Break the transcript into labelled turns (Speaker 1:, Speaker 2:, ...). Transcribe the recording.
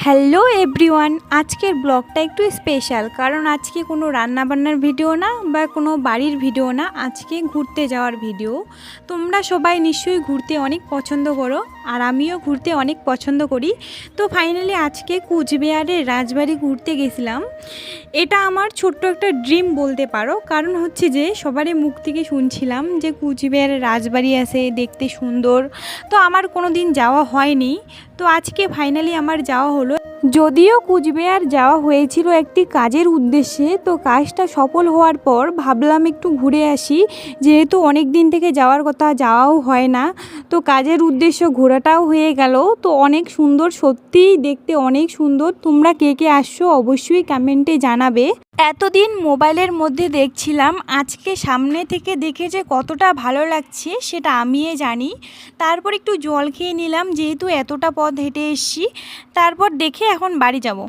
Speaker 1: Hello everyone, আজকের ব্লগটা একটু স্পেশাল কারণ আজকে কোনো রান্নাবান্নার ভিডিও না বা কোনো বাড়ির ভিডিও না, আজকে ঘুরতে যাওয়ার ভিডিও। তোমরা সবাই নিশ্চয়ই ঘুরতে অনেক পছন্দ করো আর আমিও ঘুরতে অনেক পছন্দ করি। তো ফাইনালি আজকে কুচবিহারের রাজবাড়ি ঘুরতে গেছিলাম। এটা আমার ছোট্ট একটা ড্রিম বলতে পারো, কারণ হচ্ছে যে সবারই মুখ থেকে শুনছিলাম যে কুচবিহারের রাজবাড়ি আছে, দেখতে সুন্দর। তো আমার কোনো দিন যাওয়া হয়নি, তো আজকে ফাইনালি আমার যাওয়া হলো। যদিও কুচবিহার যাওয়া হয়েছিল একটি কাজের উদ্দেশ্যে, তো কাজটা সফল হওয়ার পর ভাবলাম একটু ঘুরে আসি, যেহেতু অনেক দিন থেকে যাওয়ার কথা, যাওয়াও হয় না। তো কাজের উদ্দেশ্য ঘোরাটাও হয়ে গেল। তো অনেক সুন্দর, সত্যিই দেখতে অনেক সুন্দর। তোমরা কে কে আসছো অবশ্যই কমেন্টে জানাবে। এতদিন মোবাইলের মধ্যে দেখছিলাম, আজকে সামনে থেকে দেখে যে কতটা ভালো লাগছে সেটা আমিই জানি। তারপর একটু জল খেয়ে নিলাম, যেহেতু এতটা পথ হেঁটে এসেছি। তারপর দেখে এখন বাড়ি যাব।